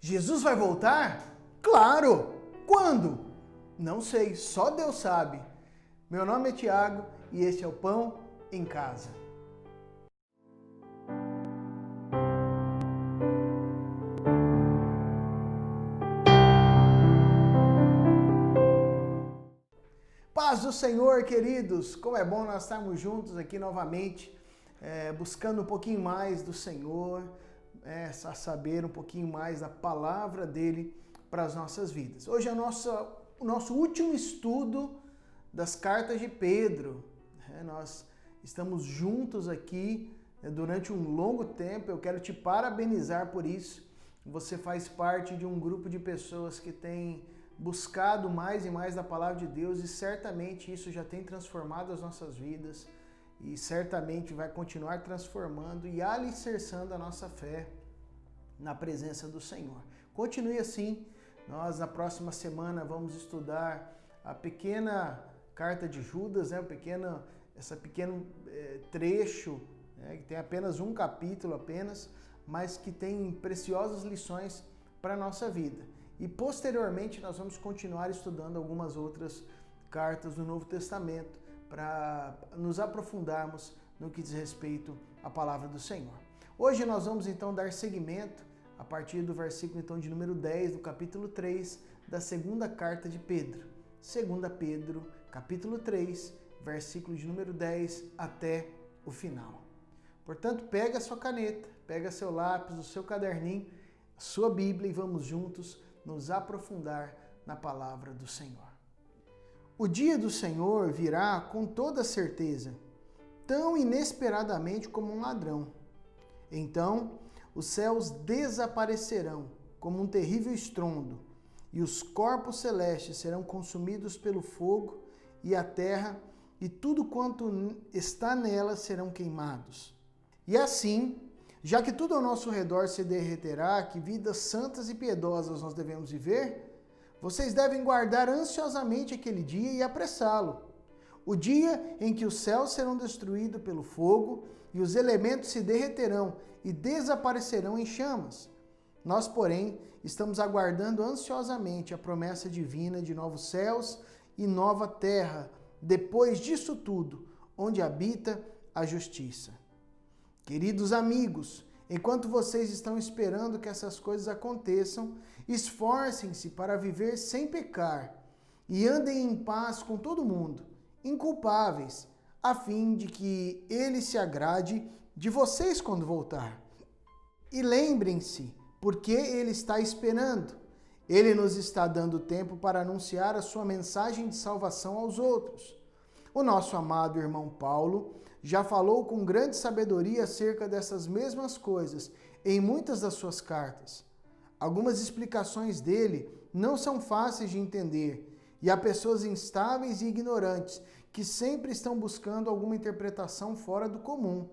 Jesus vai voltar? Claro! Quando? Não sei, só Deus sabe. Meu nome é Tiago e este é o Pão em Casa. Paz do Senhor, queridos! Como é bom nós estarmos juntos aqui novamente, buscando um pouquinho mais do Senhor, a saber um pouquinho mais da palavra dele para as nossas vidas. Hoje é o nosso último estudo das cartas de Pedro. Nós estamos juntos aqui durante um longo tempo. Eu quero te parabenizar por isso. Você faz parte de um grupo de pessoas que tem buscado mais e mais da palavra de Deus e certamente isso já tem transformado as nossas vidas e certamente vai continuar transformando e alicerçando a nossa fé na presença do Senhor. Continue assim. Nós na próxima semana vamos estudar a pequena carta de Judas, esse pequeno trecho, que tem apenas um capítulo mas que tem preciosas lições para a nossa vida. E posteriormente nós vamos continuar estudando algumas outras cartas do Novo Testamento para nos aprofundarmos no que diz respeito à palavra do Senhor. Hoje nós vamos então dar seguimento a partir do versículo então de número 10 do capítulo 3 da segunda carta de Pedro. 2 Pedro, capítulo 3, versículo de número 10 até o final. Portanto, pega a sua caneta, pega seu lápis, o seu caderninho, a sua Bíblia e vamos juntos nos aprofundar na palavra do Senhor. O dia do Senhor virá com toda certeza, tão inesperadamente como um ladrão. Então, os céus desaparecerão como um terrível estrondo, e os corpos celestes serão consumidos pelo fogo, e a terra e tudo quanto está nela serão queimados. E assim, já que tudo ao nosso redor se derreterá, que vidas santas e piedosas nós devemos viver, vocês devem guardar ansiosamente aquele dia e apressá-lo. O dia em que os céus serão destruídos pelo fogo e os elementos se derreterão e desaparecerão em chamas. Nós, porém, estamos aguardando ansiosamente a promessa divina de novos céus e nova terra, depois disso tudo, onde habita a justiça. Queridos amigos, enquanto vocês estão esperando que essas coisas aconteçam, esforcem-se para viver sem pecar e andem em paz com todo mundo, inculpáveis, a fim de que ele se agrade de vocês quando voltar. E lembrem-se, porque ele está esperando. Ele nos está dando tempo para anunciar a sua mensagem de salvação aos outros. O nosso amado irmão Paulo já falou com grande sabedoria acerca dessas mesmas coisas em muitas das suas cartas. Algumas explicações dele não são fáceis de entender e há pessoas instáveis e ignorantes que sempre estão buscando alguma interpretação fora do comum.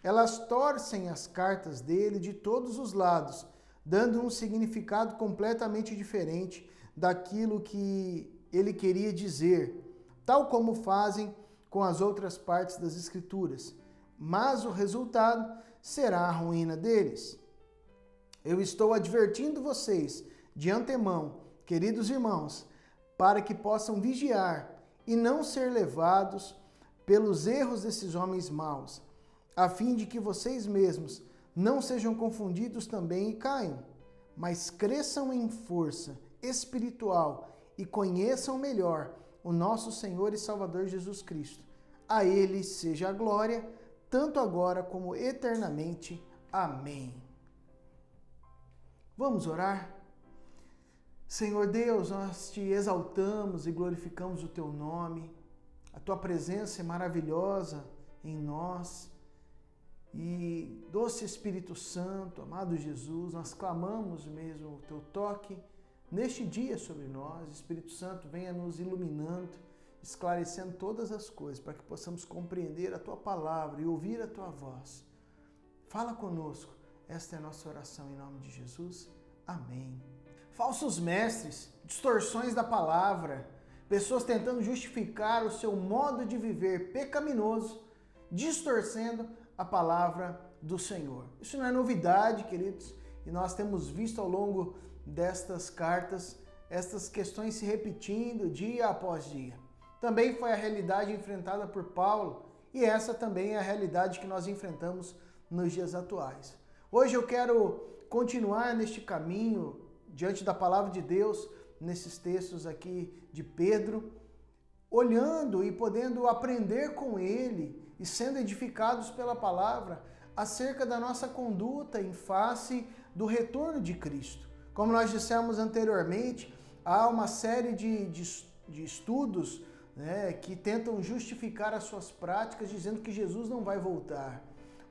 Elas torcem as cartas dele de todos os lados, dando um significado completamente diferente daquilo que ele queria dizer, tal como fazem com as outras partes das Escrituras. Mas o resultado será a ruína deles. Eu estou advertindo vocês de antemão, queridos irmãos, para que possam vigiar e não ser levados pelos erros desses homens maus, a fim de que vocês mesmos não sejam confundidos também e caiam, mas cresçam em força espiritual e conheçam melhor o nosso Senhor e Salvador Jesus Cristo. A Ele seja a glória, tanto agora como eternamente. Amém. Vamos orar? Senhor Deus, nós te exaltamos e glorificamos o Teu nome. A Tua presença é maravilhosa em nós. E doce Espírito Santo, amado Jesus, nós clamamos mesmo o Teu toque neste dia sobre nós. Espírito Santo, venha nos iluminando, esclarecendo todas as coisas, para que possamos compreender a Tua palavra e ouvir a Tua voz. Fala conosco, esta é a nossa oração em nome de Jesus. Amém. Falsos mestres, distorções da palavra, pessoas tentando justificar o seu modo de viver pecaminoso, distorcendo a palavra do Senhor. Isso não é novidade, queridos. e nós temos visto ao longo destas cartas estas questões se repetindo dia após dia. Também foi a realidade enfrentada por Paulo e essa também é a realidade que nós enfrentamos nos dias atuais. Hoje eu quero continuar neste caminho diante da palavra de Deus, nesses textos aqui de Pedro, olhando e podendo aprender com ele e sendo edificados pela palavra acerca da nossa conduta em face do retorno de Cristo. Como nós dissemos anteriormente, há uma série de estudos, né, que tentam justificar as suas práticas dizendo que Jesus não vai voltar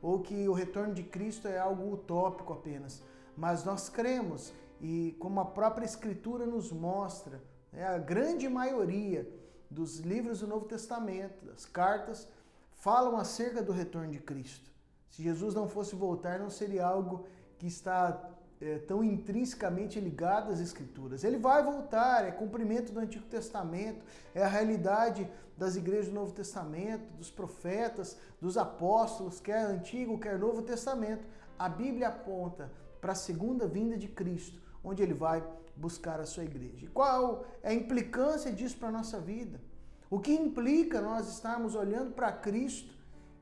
ou que o retorno de Cristo é algo utópico apenas. Mas nós cremos e como a própria Escritura nos mostra, né, a grande maioria dos livros do Novo Testamento, das cartas, falam acerca do retorno de Cristo. Se Jesus não fosse voltar, não seria algo que está tão intrinsecamente ligado às Escrituras. Ele vai voltar, é cumprimento do Antigo Testamento, é a realidade das igrejas do Novo Testamento, dos profetas, dos apóstolos, quer Antigo, quer Novo Testamento. A Bíblia aponta para a segunda vinda de Cristo, onde ele vai buscar a sua igreja. E qual é a implicância disso para a nossa vida? O que implica nós estarmos olhando para Cristo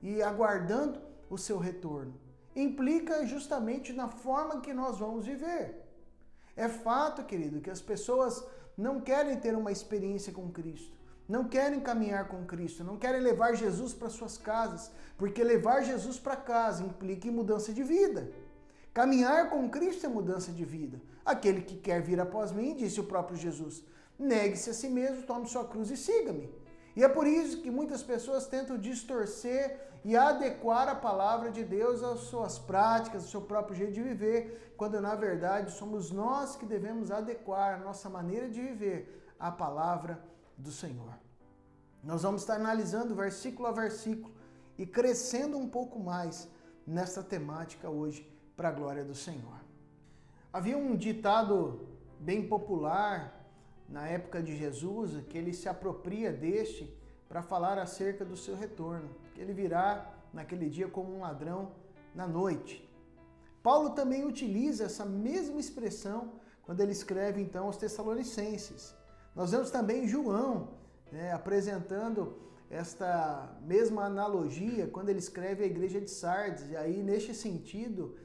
e aguardando o seu retorno? Implica justamente na forma que nós vamos viver. É fato, querido, que as pessoas não querem ter uma experiência com Cristo, não querem caminhar com Cristo, não querem levar Jesus para suas casas, porque levar Jesus para casa implica em mudança de vida. Caminhar com Cristo é mudança de vida. Aquele que quer vir após mim, disse o próprio Jesus, negue-se a si mesmo, tome sua cruz e siga-me. E é por isso que muitas pessoas tentam distorcer e adequar a palavra de Deus às suas práticas, ao seu próprio jeito de viver, quando na verdade somos nós que devemos adequar a nossa maneira de viver à palavra do Senhor. Nós vamos estar analisando versículo a versículo e crescendo um pouco mais nessa temática hoje, para a glória do Senhor. Havia um ditado bem popular na época de Jesus, que ele se apropria deste para falar acerca do seu retorno, que ele virá naquele dia como um ladrão na noite. Paulo também utiliza essa mesma expressão quando ele escreve então aos Tessalonicenses. Nós vemos também João, né, apresentando esta mesma analogia quando ele escreve a igreja de Sardes, e aí neste sentido,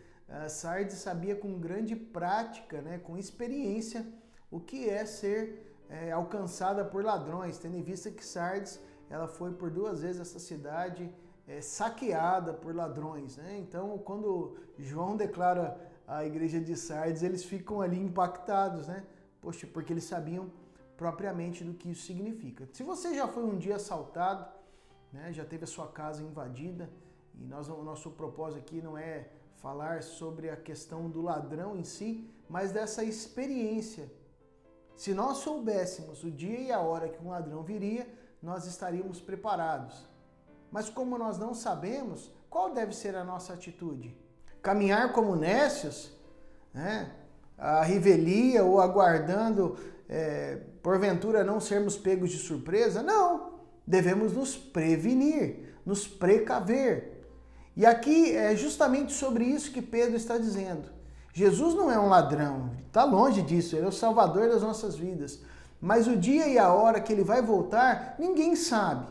Sardes sabia com grande prática, né, com experiência, o que é ser alcançada por ladrões, tendo em vista que Sardes ela foi por 2 vezes essa cidade saqueada por ladrões. Né? Então, quando João declara a igreja de Sardes, eles ficam ali impactados, né? Poxa, porque eles sabiam propriamente do que isso significa. Se você já foi um dia assaltado, né, já teve a sua casa invadida, e o nosso propósito aqui não é falar sobre a questão do ladrão em si, mas dessa experiência. Se nós soubéssemos o dia e a hora que um ladrão viria, nós estaríamos preparados. Mas como nós não sabemos, qual deve ser a nossa atitude? Caminhar como nécios, né? A revelia ou aguardando, porventura não sermos pegos de surpresa? Não, devemos nos prevenir, nos precaver. E aqui é justamente sobre isso que Pedro está dizendo. Jesus não é um ladrão, está longe disso, ele é o Salvador das nossas vidas. Mas o dia e a hora que ele vai voltar, ninguém sabe.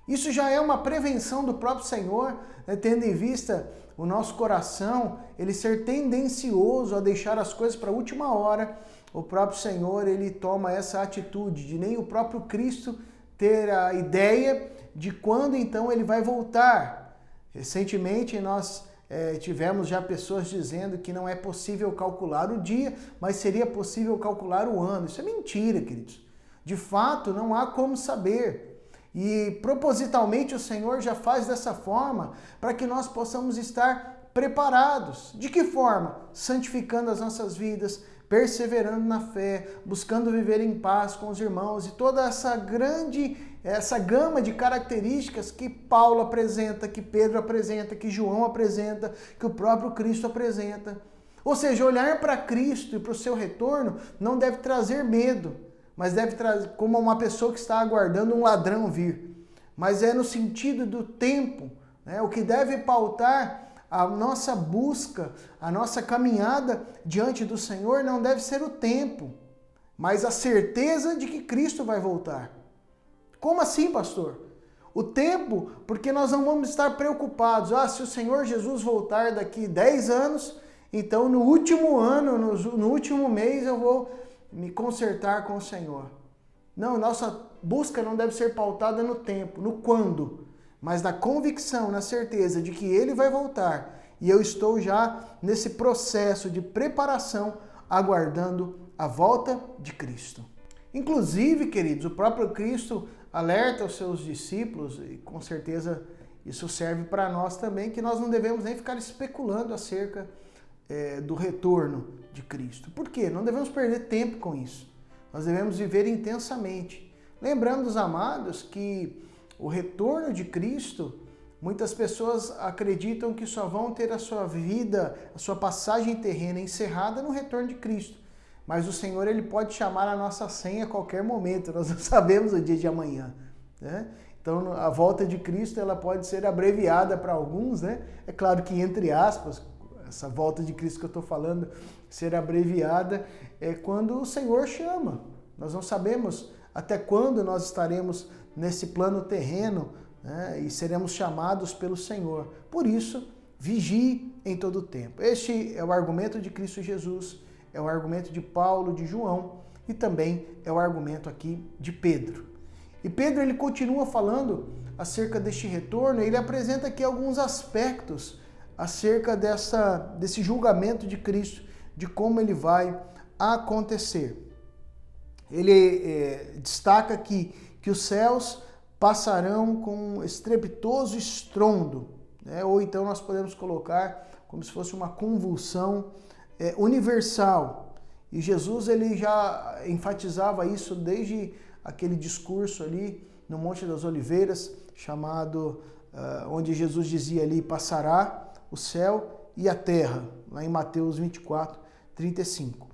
Isso já é uma prevenção do próprio Senhor, né, tendo em vista o nosso coração, ele ser tendencioso a deixar as coisas para a última hora. O próprio Senhor, ele toma essa atitude de nem o próprio Cristo ter a ideia de quando então ele vai voltar. Recentemente nós tivemos já pessoas dizendo que não é possível calcular o dia, mas seria possível calcular o ano. Isso é mentira, queridos. De fato, não há como saber. E propositalmente o Senhor já faz dessa forma para que nós possamos estar preparados. De que forma? Santificando as nossas vidas, perseverando na fé, buscando viver em paz com os irmãos e toda essa gama de características que Paulo apresenta, que Pedro apresenta, que João apresenta, que o próprio Cristo apresenta. Ou seja, olhar para Cristo e para o seu retorno não deve trazer medo, mas deve trazer como uma pessoa que está aguardando um ladrão vir. Mas é no sentido do tempo, né? O que deve pautar A nossa busca, a nossa caminhada diante do Senhor não deve ser o tempo, mas a certeza de que Cristo vai voltar. Como assim, pastor? O tempo, porque nós não vamos estar preocupados. Se o Senhor Jesus voltar daqui 10 anos, então no último ano, no último mês eu vou me consertar com o Senhor. Não, nossa busca não deve ser pautada no tempo, no quando, mas na convicção, na certeza de que Ele vai voltar. E eu estou já nesse processo de preparação, aguardando a volta de Cristo. Inclusive, queridos, o próprio Cristo alerta os seus discípulos, e com certeza isso serve para nós também, que nós não devemos nem ficar especulando acerca do retorno de Cristo. Por quê? Não devemos perder tempo com isso. Nós devemos viver intensamente. Lembrando, os amados, que o retorno de Cristo, muitas pessoas acreditam que só vão ter a sua vida, a sua passagem terrena encerrada no retorno de Cristo. Mas o Senhor, Ele pode chamar a nossa senha a qualquer momento. Nós não sabemos o dia de amanhã, né? Então, a volta de Cristo, ela pode ser abreviada para alguns, né? É claro que, entre aspas, essa volta de Cristo que eu estou falando, ser abreviada, é quando o Senhor chama. Nós não sabemos até quando nós estaremos nesse plano terreno, né? E seremos chamados pelo Senhor. Por isso, vigie em todo o tempo. Este é o argumento de Cristo Jesus, é o argumento de Paulo, de João e também é o argumento aqui de Pedro. E Pedro, ele continua falando acerca deste retorno, ele apresenta aqui alguns aspectos acerca desse julgamento de Cristo, de como ele vai acontecer. Ele destaca aqui que os céus passarão com um estrepitoso estrondo, né? Ou então nós podemos colocar como se fosse uma convulsão universal. E Jesus, ele já enfatizava isso desde aquele discurso ali no Monte das Oliveiras, chamado, onde Jesus dizia ali, passará o céu e a terra, lá em Mateus 24, 35.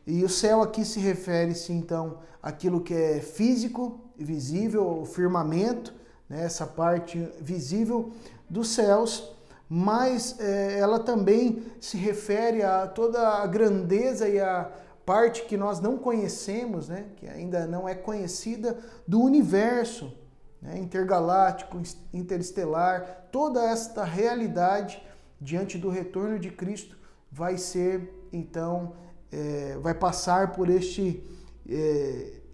E o céu aqui se refere-se então àquilo que é físico e visível, o firmamento, né, essa parte visível dos céus, mas ela também se refere a toda a grandeza e a parte que nós não conhecemos, né, que ainda não é conhecida, do universo, né, intergaláctico, interestelar. Toda esta realidade diante do retorno de Cristo vai ser, então, vai passar por este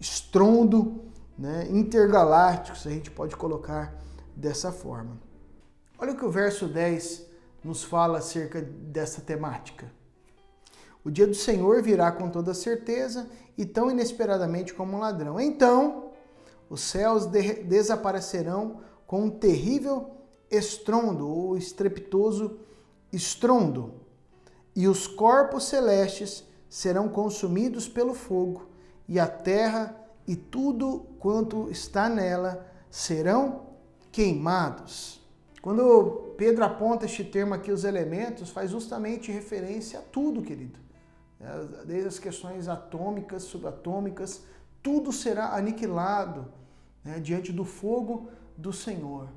estrondo, né, intergaláctico, se a gente pode colocar dessa forma. Olha o que o verso 10 nos fala acerca dessa temática. O dia do Senhor virá com toda certeza e tão inesperadamente como um ladrão. Então, os céus desaparecerão com um terrível estrondo, ou estrepitoso estrondo, e os corpos celestes serão consumidos pelo fogo, e a terra e tudo quanto está nela serão queimados. Quando Pedro aponta este termo aqui, os elementos, faz justamente referência a tudo, querido. Desde as questões atômicas, subatômicas, tudo será aniquilado, né, diante do fogo do Senhor.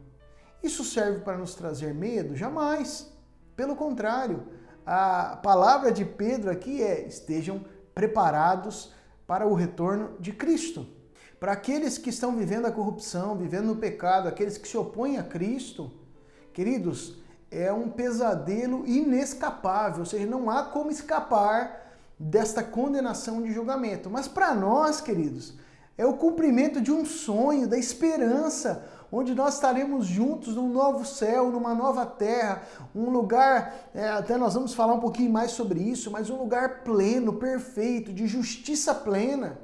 Isso serve para nos trazer medo? Jamais. Pelo contrário, a palavra de Pedro aqui estejam preparados para o retorno de Cristo. Para aqueles que estão vivendo a corrupção, vivendo no pecado, aqueles que se opõem a Cristo, queridos, é um pesadelo inescapável, ou seja, não há como escapar desta condenação de julgamento. Mas para nós, queridos, é o cumprimento de um sonho, da esperança, onde nós estaremos juntos num novo céu, numa nova terra, um lugar, até nós vamos falar um pouquinho mais sobre isso, mas um lugar pleno, perfeito, de justiça plena.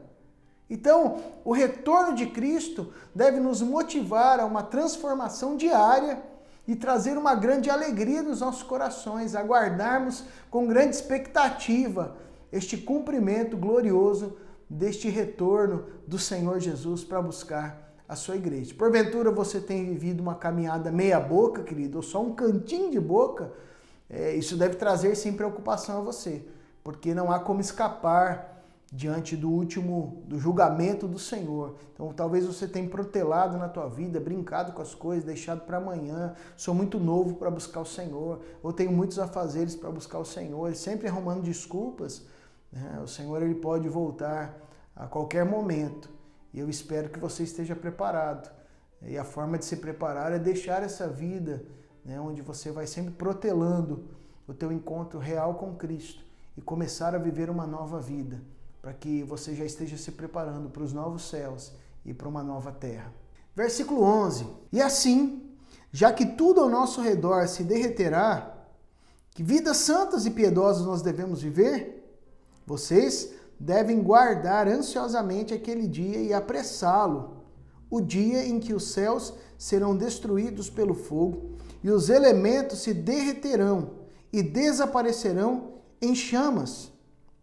Então, o retorno de Cristo deve nos motivar a uma transformação diária e trazer uma grande alegria nos nossos corações, aguardarmos com grande expectativa este cumprimento glorioso deste retorno do Senhor Jesus para buscar a sua igreja. Porventura você tem vivido uma caminhada meia boca, querido, ou só um cantinho de boca, isso deve trazer sim preocupação a você, porque não há como escapar diante do julgamento do Senhor. Então talvez você tenha protelado na tua vida, brincado com as coisas, deixado para amanhã, sou muito novo para buscar o Senhor, ou tenho muitos afazeres para buscar o Senhor, sempre arrumando desculpas, né? O Senhor ele pode voltar a qualquer momento, e eu espero que você esteja preparado. E a forma de se preparar é deixar essa vida, né, onde você vai sempre protelando o teu encontro real com Cristo e começar a viver uma nova vida, para que você já esteja se preparando para os novos céus e para uma nova terra. Versículo 11. E assim, já que tudo ao nosso redor se derreterá, que vidas santas e piedosas nós devemos viver? Vocês devem guardar ansiosamente aquele dia e apressá-lo, o dia em que os céus serão destruídos pelo fogo e os elementos se derreterão e desaparecerão em chamas.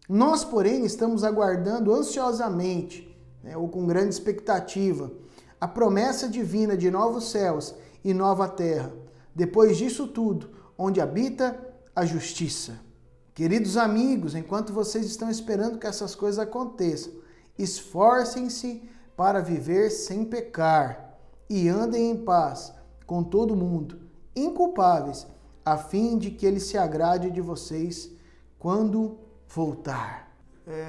Nós, porém, estamos aguardando ansiosamente, né, ou com grande expectativa, a promessa divina de novos céus e nova terra, depois disso tudo, onde habita a justiça. Queridos amigos, enquanto vocês estão esperando que essas coisas aconteçam, esforcem-se para viver sem pecar e andem em paz com todo mundo, inculpáveis, a fim de que ele se agrade de vocês quando voltar.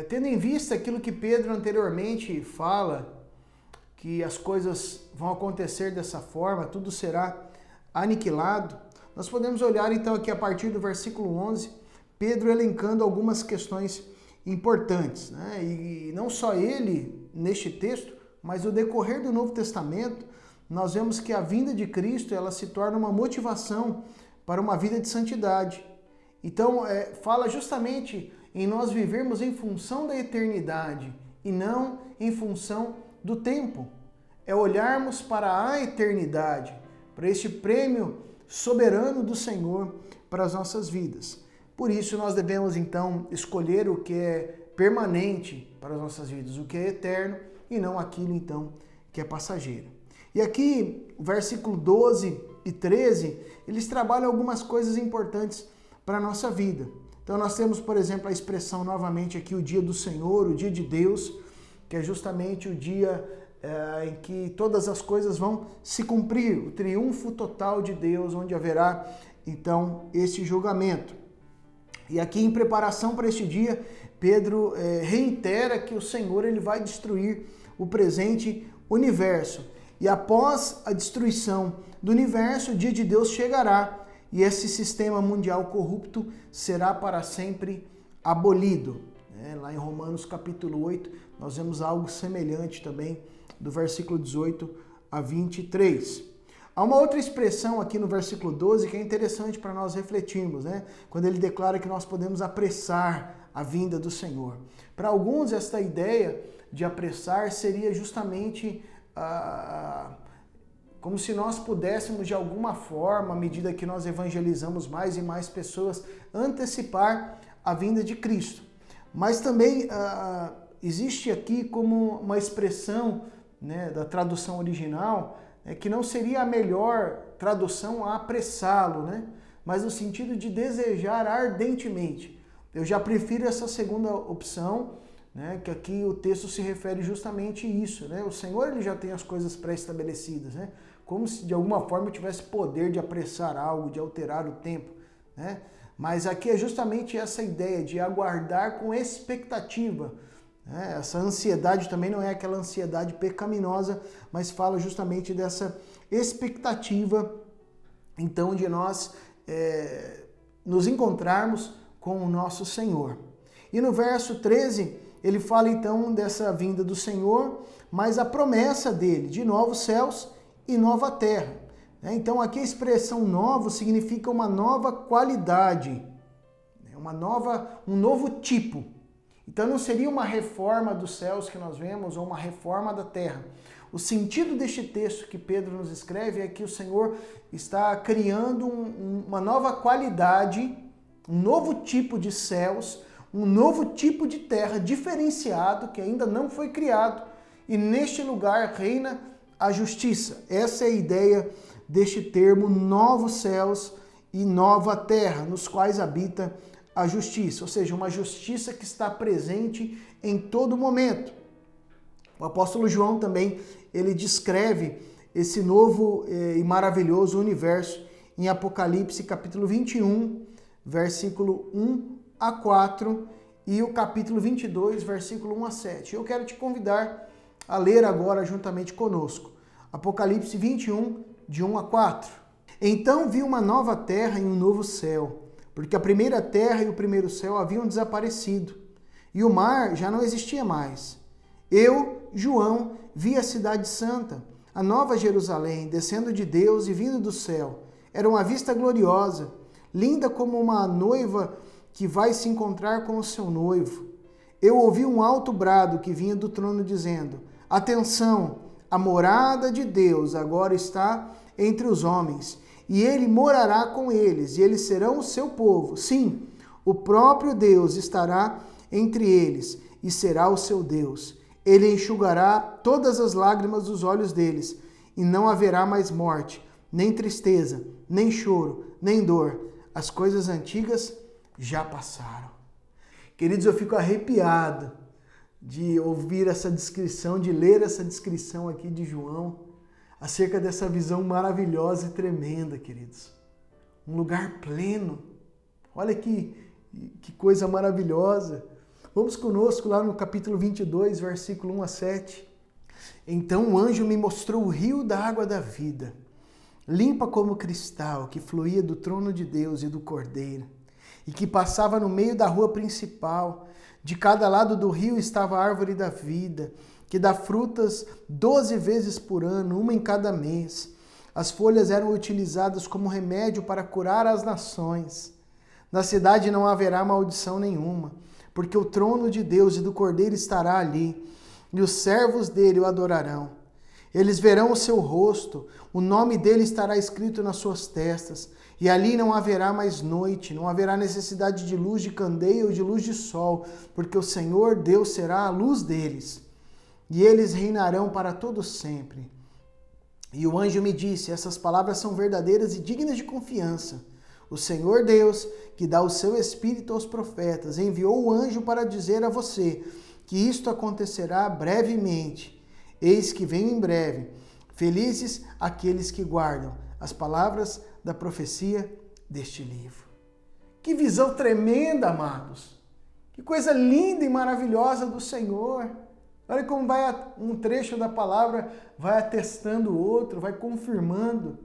Tendo em vista aquilo que Pedro anteriormente fala, que as coisas vão acontecer dessa forma, tudo será aniquilado, nós podemos olhar então aqui a partir do versículo 11, Pedro elencando algumas questões importantes, né? E não só ele neste texto, mas no decorrer do Novo Testamento, nós vemos que a vinda de Cristo ela se torna uma motivação para uma vida de santidade. Então, fala justamente em nós vivermos em função da eternidade e não em função do tempo. É olharmos para a eternidade, para este prêmio soberano do Senhor para as nossas vidas. Por isso, nós devemos, então, escolher o que é permanente para as nossas vidas, o que é eterno e não aquilo, então, que é passageiro. E aqui, o versículo 12 e 13, eles trabalham algumas coisas importantes para a nossa vida. Então nós temos, por exemplo, a expressão novamente aqui, o dia do Senhor, o dia de Deus, que é justamente o dia em que todas as coisas vão se cumprir, o triunfo total de Deus, onde haverá então esse julgamento. E aqui em preparação para este dia, Pedro reitera que o Senhor ele vai destruir o presente universo. E após a destruição do universo, o dia de Deus chegará e esse sistema mundial corrupto será para sempre abolido. Lá em Romanos capítulo 8, nós vemos algo semelhante também, do versículo 18 a 23. Há uma outra expressão aqui no versículo 12 que é interessante para nós refletirmos, né? Quando ele declara que nós podemos apressar a vinda do Senhor. Para alguns, esta ideia de apressar seria justamente como se nós pudéssemos, de alguma forma, à medida que nós evangelizamos mais e mais pessoas, antecipar a vinda de Cristo. Mas também existe aqui como uma expressão, né, da tradução original, que não seria a melhor tradução a apressá-lo, né? Mas no sentido de desejar ardentemente. Eu já prefiro essa segunda opção, né, que aqui o texto se refere justamente a isso, né? O Senhor ele já tem as coisas pré-estabelecidas, né? Como se de alguma forma eu tivesse poder de apressar algo, de alterar o tempo, né? Mas aqui é justamente essa ideia de aguardar com expectativa, né? Essa ansiedade também não é aquela ansiedade pecaminosa, mas fala justamente dessa expectativa, então, de nós nos encontrarmos com o nosso Senhor. E no verso 13, ele fala então dessa vinda do Senhor, mas a promessa dele de novos céus e nova terra. Então aqui a expressão novo significa uma nova qualidade, um novo tipo. Então não seria uma reforma dos céus que nós vemos ou uma reforma da terra. O sentido deste texto que Pedro nos escreve é que o Senhor está criando uma nova qualidade, um novo tipo de céus, um novo tipo de terra diferenciado que ainda não foi criado e neste lugar reina a justiça. Essa é a ideia deste termo novos céus e nova terra, nos quais habita a justiça, ou seja, uma justiça que está presente em todo momento. O apóstolo João também, ele descreve esse novo e maravilhoso universo em Apocalipse capítulo 21, versículo 1 a 4 e o capítulo 22, versículo 1 a 7. Eu quero te convidar a ler agora juntamente conosco. Apocalipse 21, de 1 a 4. Então vi uma nova terra e um novo céu, porque a primeira terra e o primeiro céu haviam desaparecido, e o mar já não existia mais. Eu, João, vi a cidade santa, a nova Jerusalém, descendo de Deus e vindo do céu. Era uma vista gloriosa, linda como uma noiva que vai se encontrar com o seu noivo. Eu ouvi um alto brado que vinha do trono dizendo: atenção, a morada de Deus agora está entre os homens, e ele morará com eles, e eles serão o seu povo. Sim, o próprio Deus estará entre eles, e será o seu Deus. Ele enxugará todas as lágrimas dos olhos deles, e não haverá mais morte, nem tristeza, nem choro, nem dor. As coisas antigas já passaram. Queridos, eu fico arrepiado de ouvir essa descrição, de ler essa descrição aqui de João, acerca dessa visão maravilhosa e tremenda, queridos. Um lugar pleno. Olha que coisa maravilhosa. Vamos conosco lá no capítulo 22, versículo 1 a 7. Então o anjo me mostrou o rio da água da vida, limpa como cristal, que fluía do trono de Deus e do Cordeiro, e que passava no meio da rua principal. De cada lado do rio estava a árvore da vida, que dá frutas 12 vezes por ano, uma em cada mês. As folhas eram utilizadas como remédio para curar as nações. Na cidade não haverá maldição nenhuma, porque o trono de Deus e do Cordeiro estará ali, e os servos dele o adorarão. Eles verão o seu rosto, o nome dele estará escrito nas suas testas, e ali não haverá mais noite, não haverá necessidade de luz de candeia ou de luz de sol, porque o Senhor Deus será a luz deles, e eles reinarão para todo sempre. E o anjo me disse: essas palavras são verdadeiras e dignas de confiança. O Senhor Deus, que dá o seu Espírito aos profetas, enviou o anjo para dizer a você que isto acontecerá brevemente. Eis que venho em breve. Felizes aqueles que guardam as palavras da profecia deste livro. Que visão tremenda, amados! Que coisa linda e maravilhosa do Senhor! Olha como vai um trecho da palavra, vai atestando o outro, vai confirmando.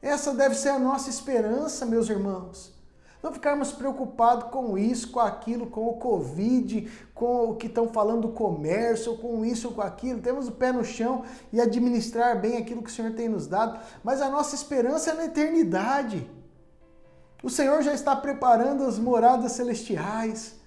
Essa deve ser a nossa esperança, meus irmãos. Não ficarmos preocupados com isso, com aquilo, com o Covid, com o que estão falando do comércio, com isso ou com aquilo. Temos o pé no chão e administrar bem aquilo que o Senhor tem nos dado. Mas a nossa esperança é na eternidade. O Senhor já está preparando as moradas celestiais.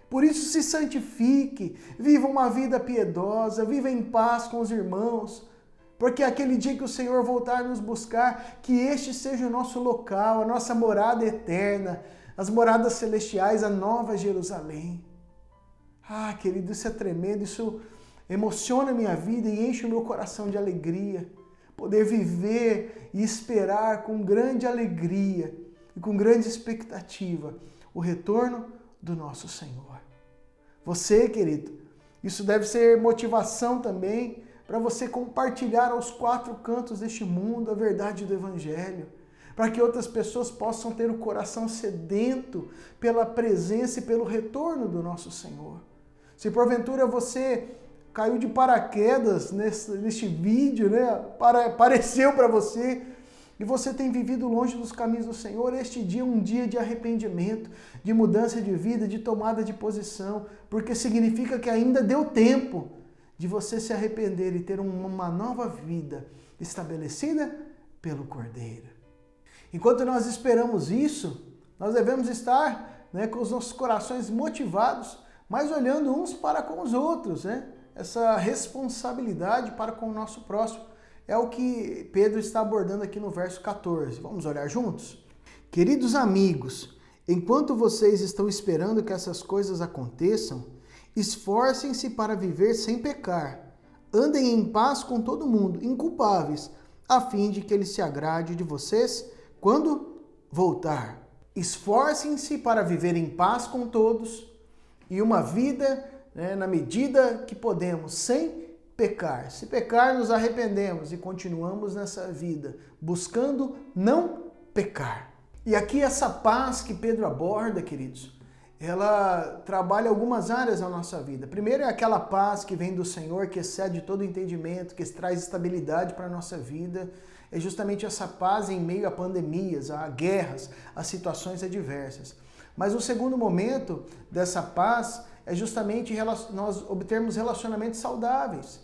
Por isso se santifique, viva uma vida piedosa, viva em paz com os irmãos. Porque aquele dia que o Senhor voltar nos buscar, que este seja o nosso local, a nossa morada eterna, as moradas celestiais, a nova Jerusalém. Ah, querido, isso é tremendo, isso emociona a minha vida e enche o meu coração de alegria. Poder viver e esperar com grande alegria e com grande expectativa o retorno do nosso Senhor. Você, querido, isso deve ser motivação também para você compartilhar aos quatro cantos deste mundo a verdade do Evangelho, para que outras pessoas possam ter o coração sedento pela presença e pelo retorno do nosso Senhor. Se porventura você caiu de paraquedas neste vídeo, apareceu para você, e você tem vivido longe dos caminhos do Senhor, este dia é um dia de arrependimento, de mudança de vida, de tomada de posição, porque significa que ainda deu tempo de você se arrepender e ter uma nova vida estabelecida pelo Cordeiro. Enquanto nós esperamos isso, nós devemos estar com os nossos corações motivados, mas olhando uns para com os outros, essa responsabilidade para com o nosso próximo. É o que Pedro está abordando aqui no verso 14. Vamos olhar juntos? Queridos amigos, enquanto vocês estão esperando que essas coisas aconteçam, esforcem-se para viver sem pecar. Andem em paz com todo mundo, inculpáveis, a fim de que ele se agrade de vocês quando voltar. Esforcem-se para viver em paz com todos e uma vida, na medida que podemos, sem pecar. Se pecar, nos arrependemos e continuamos nessa vida, buscando não pecar. E aqui essa paz que Pedro aborda, queridos, ela trabalha algumas áreas na nossa vida. Primeiro é aquela paz que vem do Senhor, que excede todo entendimento, que traz estabilidade para a nossa vida. É justamente essa paz em meio a pandemias, a guerras, a situações adversas. Mas o segundo momento dessa paz é justamente nós obtermos relacionamentos saudáveis.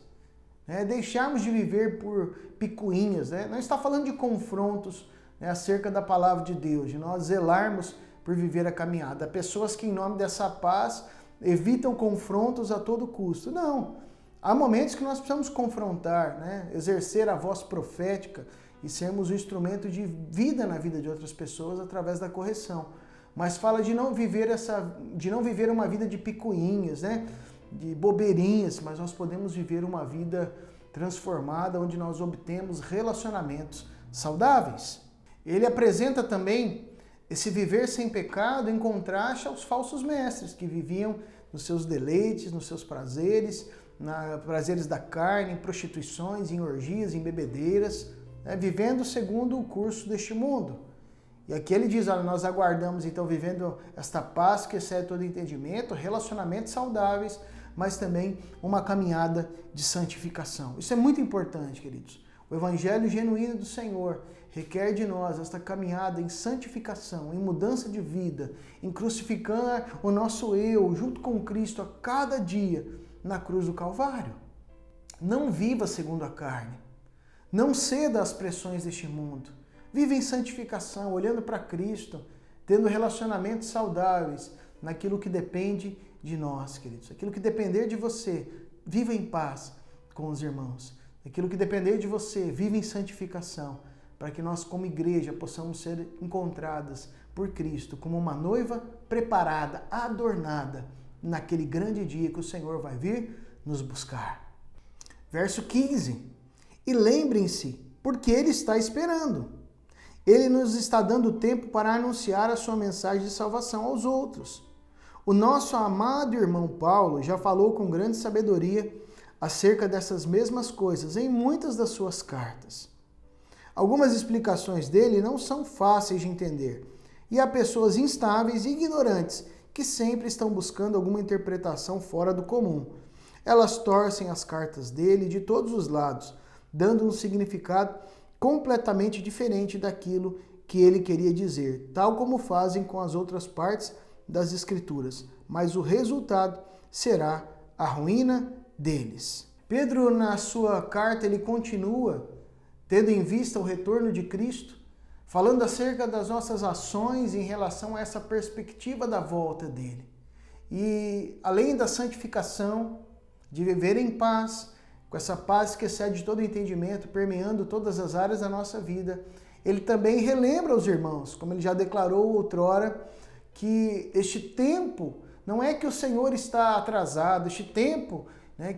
Deixarmos de viver por picuinhas. Não está falando de confrontos acerca da palavra de Deus, de nós zelarmos por viver a caminhada. Há pessoas que, em nome dessa paz, evitam confrontos a todo custo. Não. Há momentos que nós precisamos confrontar, exercer a voz profética e sermos um instrumento de vida na vida de outras pessoas através da correção. Mas fala de não viver uma vida de picuinhas, de bobeirinhas, mas nós podemos viver uma vida transformada, onde nós obtemos relacionamentos saudáveis. Ele apresenta também esse viver sem pecado em contraste aos falsos mestres, que viviam nos seus deleites, nos seus prazeres, prazeres da carne, em prostituições, em orgias, em bebedeiras, vivendo segundo o curso deste mundo. E aqui ele diz, nós aguardamos então vivendo esta paz que excede todo entendimento, relacionamentos saudáveis, mas também uma caminhada de santificação. Isso é muito importante, queridos. O evangelho genuíno do Senhor requer de nós esta caminhada em santificação, em mudança de vida, em crucificar o nosso eu junto com Cristo a cada dia na cruz do Calvário. Não viva segundo a carne. Não ceda às pressões deste mundo. Viva em santificação, olhando para Cristo, tendo relacionamentos saudáveis naquilo que depende de nós, queridos. Aquilo que depender de você, viva em paz com os irmãos. Aquilo que depender de você, viva em santificação, para que nós, como igreja, possamos ser encontradas por Cristo como uma noiva preparada, adornada, naquele grande dia que o Senhor vai vir nos buscar. Verso 15. E lembrem-se, porque Ele está esperando. Ele nos está dando tempo para anunciar a sua mensagem de salvação aos outros. O nosso amado irmão Paulo já falou com grande sabedoria acerca dessas mesmas coisas em muitas das suas cartas. Algumas explicações dele não são fáceis de entender, e há pessoas instáveis e ignorantes que sempre estão buscando alguma interpretação fora do comum. Elas torcem as cartas dele de todos os lados, dando um significado completamente diferente daquilo que ele queria dizer, tal como fazem com as outras partes das Escrituras. Mas o resultado será a ruína deles. Pedro, na sua carta, ele continua, tendo em vista o retorno de Cristo, falando acerca das nossas ações em relação a essa perspectiva da volta dele. E além da santificação, de viver em paz, com essa paz que excede todo entendimento, permeando todas as áreas da nossa vida, ele também relembra aos irmãos, como ele já declarou outrora, que este tempo não é que o Senhor está atrasado, este tempo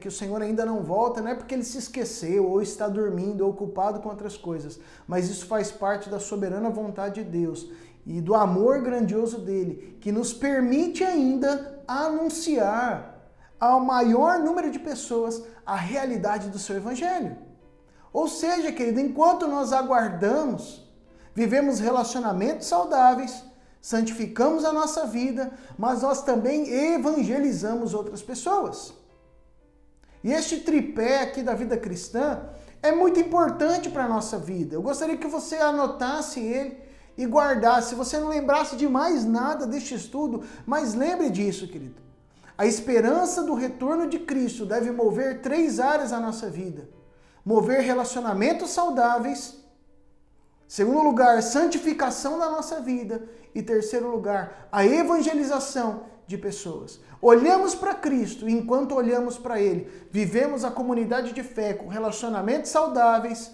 que o Senhor ainda não volta, não é porque ele se esqueceu, ou está dormindo, ou ocupado com outras coisas, mas isso faz parte da soberana vontade de Deus e do amor grandioso dele, que nos permite ainda anunciar ao maior número de pessoas a realidade do seu evangelho. Ou seja, querido, enquanto nós aguardamos, vivemos relacionamentos saudáveis, santificamos a nossa vida, mas nós também evangelizamos outras pessoas. E este tripé aqui da vida cristã é muito importante para a nossa vida. Eu gostaria que você anotasse ele e guardasse. Se você não lembrasse de mais nada deste estudo, mas lembre disso, querido. A esperança do retorno de Cristo deve mover 3 áreas da nossa vida. Mover relacionamentos saudáveis. Segundo lugar, santificação da nossa vida. E terceiro lugar, a evangelização de pessoas. Olhamos para Cristo e enquanto olhamos para Ele, vivemos a comunidade de fé com relacionamentos saudáveis,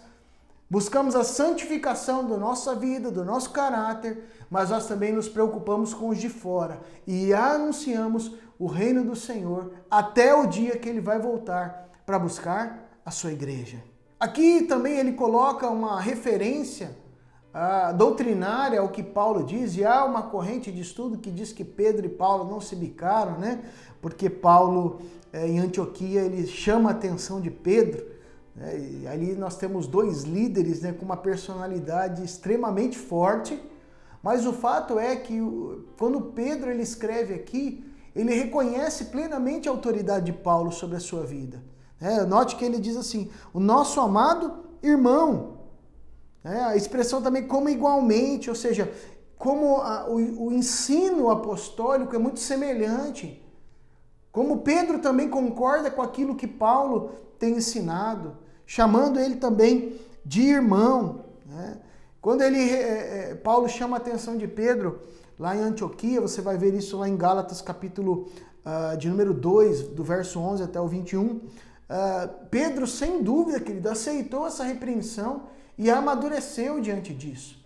buscamos a santificação da nossa vida, do nosso caráter, mas nós também nos preocupamos com os de fora e anunciamos o reino do Senhor até o dia que Ele vai voltar para buscar a sua igreja. Aqui também ele coloca uma referência doutrinária ao que Paulo diz, e há uma corrente de estudo que diz que Pedro e Paulo não se bicaram, né? Porque Paulo, em Antioquia, ele chama a atenção de Pedro, né? E ali nós temos dois líderes, né, com uma personalidade extremamente forte, mas o fato é que quando Pedro ele escreve aqui, ele reconhece plenamente a autoridade de Paulo sobre a sua vida. Note que ele diz assim, o nosso amado irmão. A expressão também como igualmente, ou seja, como o ensino apostólico é muito semelhante. Como Pedro também concorda com aquilo que Paulo tem ensinado, chamando ele também de irmão. Quando Paulo chama a atenção de Pedro lá em Antioquia, você vai ver isso lá em Gálatas capítulo de número 2, do verso 11 até o 21. Pedro, sem dúvida, querido, aceitou essa repreensão e amadureceu diante disso.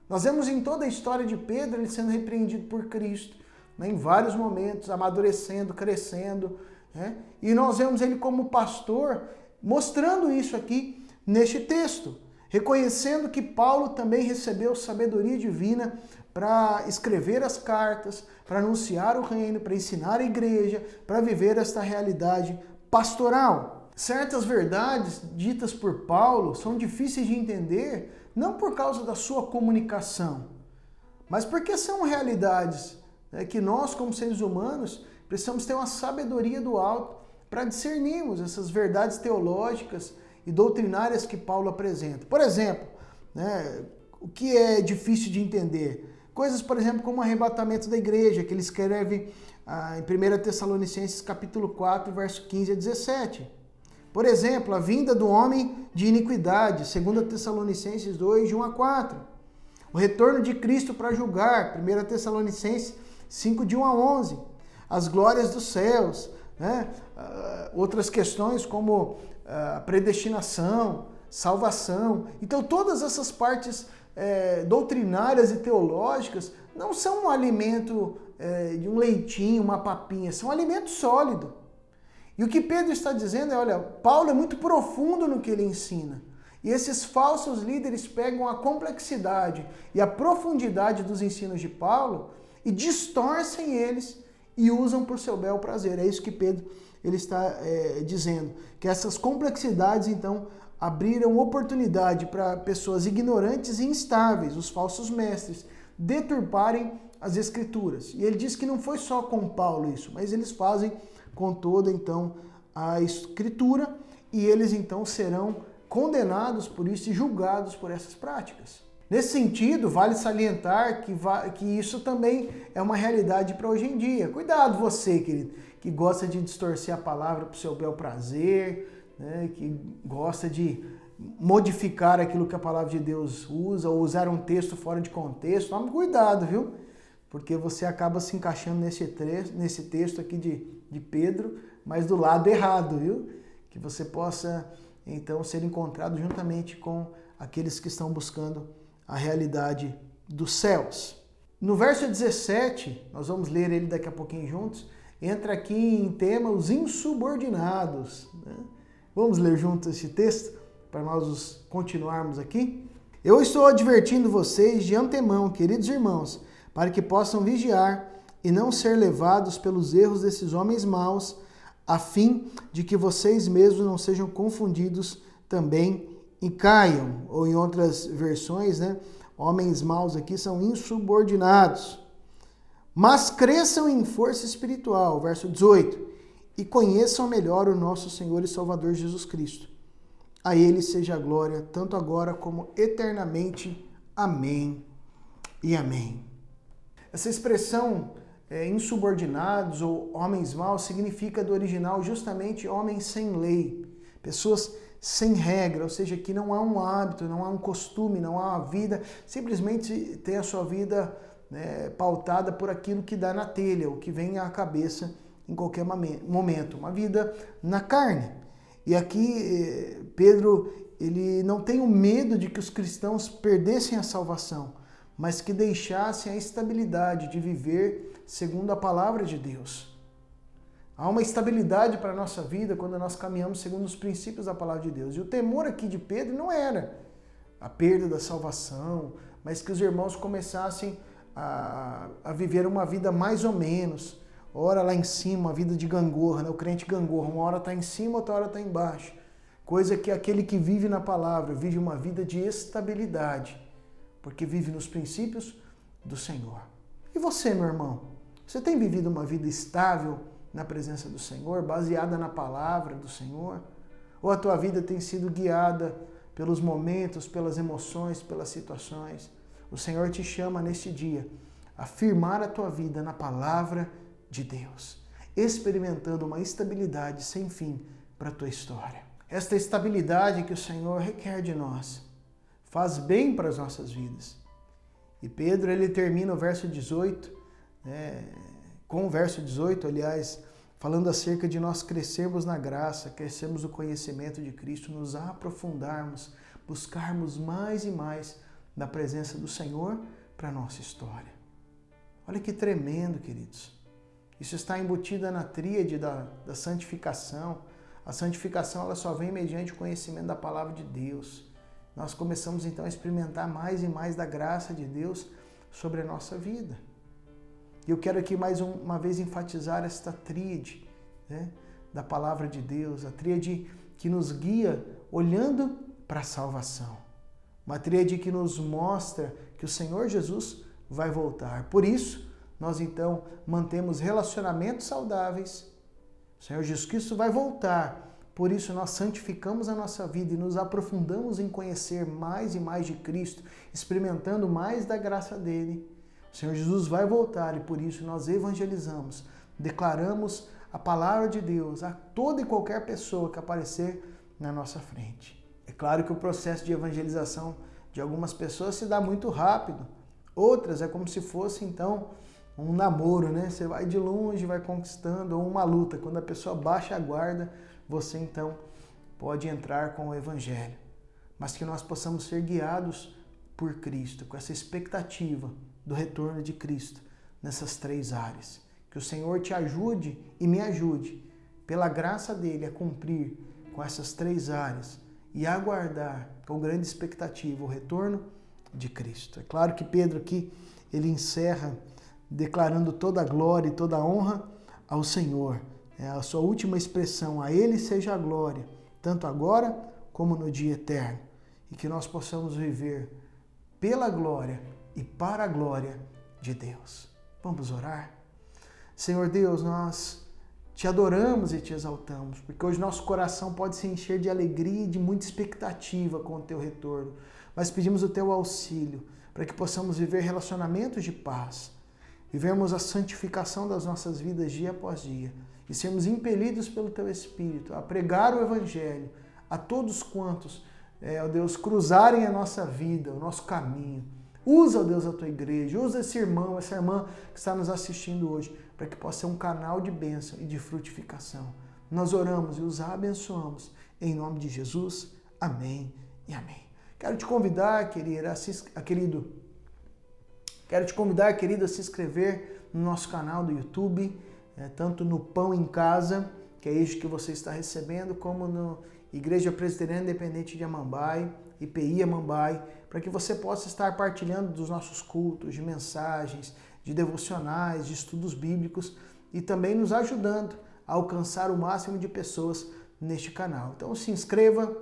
Nós vemos em toda a história de Pedro ele sendo repreendido por Cristo, né, em vários momentos, amadurecendo, crescendo, né? E nós vemos ele como pastor mostrando isso aqui neste texto, reconhecendo que Paulo também recebeu sabedoria divina para escrever as cartas, para anunciar o reino, para ensinar a igreja, para viver esta realidade pastoral. Certas verdades ditas por Paulo são difíceis de entender, não por causa da sua comunicação, mas porque são realidades, né, que nós, como seres humanos, precisamos ter uma sabedoria do alto para discernirmos essas verdades teológicas e doutrinárias que Paulo apresenta. Por exemplo, né, o que é difícil de entender? Coisas, por exemplo, como o arrebatamento da igreja, que ele escreve em 1 Tessalonicenses capítulo 4, verso 15 a 17. Por exemplo, a vinda do homem de iniquidade, 2 Tessalonicenses 2, de 1 a 4. O retorno de Cristo para julgar, 1 Tessalonicenses 5, de 1 a 11. As glórias dos céus, né? Outras questões como a predestinação, salvação. Então, todas essas partes doutrinárias e teológicas não são um alimento de um leitinho, uma papinha, são um alimento sólido. E o que Pedro está dizendo é, olha, Paulo é muito profundo no que ele ensina. E esses falsos líderes pegam a complexidade e a profundidade dos ensinos de Paulo e distorcem eles e usam por seu bel prazer. É isso que Pedro ele está dizendo. Que essas complexidades, então, abriram oportunidade para pessoas ignorantes e instáveis, os falsos mestres, deturparem as escrituras. E ele diz que não foi só com Paulo isso, mas eles fazem com toda, então, a escritura, e eles, então, serão condenados por isso e julgados por essas práticas. Nesse sentido, vale salientar que isso também é uma realidade para hoje em dia. Cuidado você, querido, que gosta de distorcer a palavra para o seu bel prazer, né, que gosta de modificar aquilo que a palavra de Deus usa, ou usar um texto fora de contexto. Tome cuidado, viu? Porque você acaba se encaixando nesse texto aqui de Pedro, mas do lado errado, viu? Que você possa, então, ser encontrado juntamente com aqueles que estão buscando a realidade dos céus. No verso 17, nós vamos ler ele daqui a pouquinho juntos, entra aqui em tema os insubordinados, né? Vamos ler juntos esse texto para nós continuarmos aqui? Eu estou advertindo vocês de antemão, queridos irmãos, para que possam vigiar e não ser levados pelos erros desses homens maus, a fim de que vocês mesmos não sejam confundidos também e caiam. Ou em outras versões, né? Homens maus aqui são insubordinados. Mas cresçam em força espiritual, verso 18, e conheçam melhor o nosso Senhor e Salvador Jesus Cristo. A Ele seja a glória, tanto agora como eternamente. Amém e amém. Essa expressão insubordinados ou homens maus significa do original justamente homens sem lei, pessoas sem regra, ou seja, que não há um hábito, não há um costume, não há uma vida, simplesmente tem a sua vida, né, pautada por aquilo que dá na telha, o que vem à cabeça em qualquer momento, uma vida na carne. E aqui Pedro, ele não tem o medo de que os cristãos perdessem a salvação, mas que deixassem a estabilidade de viver segundo a palavra de Deus. Há uma estabilidade para a nossa vida quando nós caminhamos segundo os princípios da palavra de Deus. E o temor aqui de Pedro não era a perda da salvação, mas que os irmãos começassem a viver uma vida mais ou menos, ora lá em cima, uma vida de gangorra, né? O crente gangorra, uma hora está em cima, outra hora está embaixo. Coisa que aquele que vive na palavra vive uma vida de estabilidade, porque vive nos princípios do Senhor. E você, meu irmão? Você tem vivido uma vida estável na presença do Senhor, baseada na palavra do Senhor? Ou a tua vida tem sido guiada pelos momentos, pelas emoções, pelas situações? O Senhor te chama neste dia a firmar a tua vida na palavra de Deus, experimentando uma estabilidade sem fim para a tua história. Esta estabilidade que o Senhor requer de nós faz bem para as nossas vidas. E Pedro, ele termina o verso 18, com o verso 18, aliás, falando acerca de nós crescermos na graça, crescermos no conhecimento de Cristo, nos aprofundarmos, buscarmos mais e mais da presença do Senhor para a nossa história. Olha que tremendo, queridos. Isso está embutida na tríade da santificação. A santificação ela só vem mediante o conhecimento da palavra de Deus. Nós começamos então a experimentar mais e mais da graça de Deus sobre a nossa vida. E eu quero aqui mais uma vez enfatizar esta tríade, né, da palavra de Deus, a tríade que nos guia olhando para a salvação. Uma tríade que nos mostra que o Senhor Jesus vai voltar. Por isso, nós então mantemos relacionamentos saudáveis. O Senhor Jesus Cristo vai voltar. Por isso, nós santificamos a nossa vida e nos aprofundamos em conhecer mais e mais de Cristo, experimentando mais da graça dele. O Senhor Jesus vai voltar e por isso nós evangelizamos, declaramos a palavra de Deus a toda e qualquer pessoa que aparecer na nossa frente. É claro que o processo de evangelização de algumas pessoas se dá muito rápido. Outras é como se fosse, então, um namoro, né? Você vai de longe, vai conquistando, ou uma luta. Quando a pessoa baixa a guarda, você, então, pode entrar com o Evangelho. Mas que nós possamos ser guiados por Cristo, com essa expectativa do retorno de Cristo nessas três áreas. Que o Senhor te ajude e me ajude, pela graça dele, a cumprir com essas três áreas e aguardar com grande expectativa o retorno de Cristo. É claro que Pedro aqui, ele encerra declarando toda a glória e toda a honra ao Senhor. É a sua última expressão, a ele seja a glória, tanto agora como no dia eterno. E que nós possamos viver pela glória e para a glória de Deus. Vamos orar? Senhor Deus, nós te adoramos e te exaltamos, porque hoje nosso coração pode se encher de alegria e de muita expectativa com o teu retorno. Mas pedimos o teu auxílio para que possamos viver relacionamentos de paz, vivermos a santificação das nossas vidas dia após dia e sermos impelidos pelo teu Espírito a pregar o Evangelho a todos quantos, ó Deus, cruzarem a nossa vida, o nosso caminho. Usa, ó Deus, a tua igreja, usa esse irmão, essa irmã que está nos assistindo hoje, para que possa ser um canal de bênção e de frutificação. Nós oramos e os abençoamos. Em nome de Jesus, amém e amém. Quero te convidar, querido, a se inscrever no nosso canal do YouTube, tanto no Pão em Casa, que é isso que você está recebendo, como no Igreja Presbiteriana Independente de Amambai, IPI Amambai, para que você possa estar partilhando dos nossos cultos, de mensagens, de devocionais, de estudos bíblicos e também nos ajudando a alcançar o máximo de pessoas neste canal. Então se inscreva,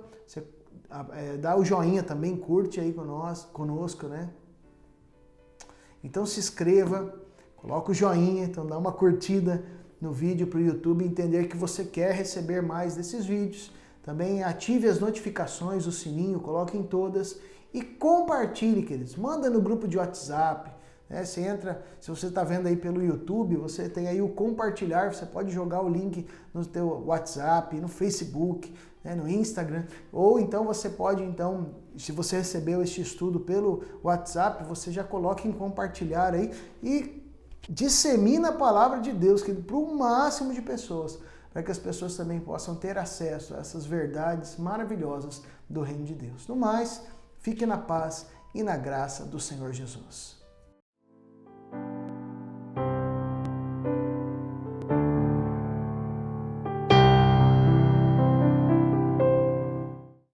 dá o joinha também, curte aí conosco, né? Então se inscreva, coloca o joinha, então dá uma curtida no vídeo para o YouTube entender que você quer receber mais desses vídeos. Também ative as notificações, o sininho, coloque em todas e compartilhe, queridos. Manda no grupo de WhatsApp, né? Você entra, se você está vendo aí pelo YouTube, você tem aí o compartilhar, você pode jogar o link no teu WhatsApp, no Facebook, né? No Instagram, ou então você pode, então, se você recebeu este estudo pelo WhatsApp, você já coloca em compartilhar aí e dissemina a palavra de Deus para o máximo de pessoas, para que as pessoas também possam ter acesso a essas verdades maravilhosas do Reino de Deus. No mais, fique na paz e na graça do Senhor Jesus.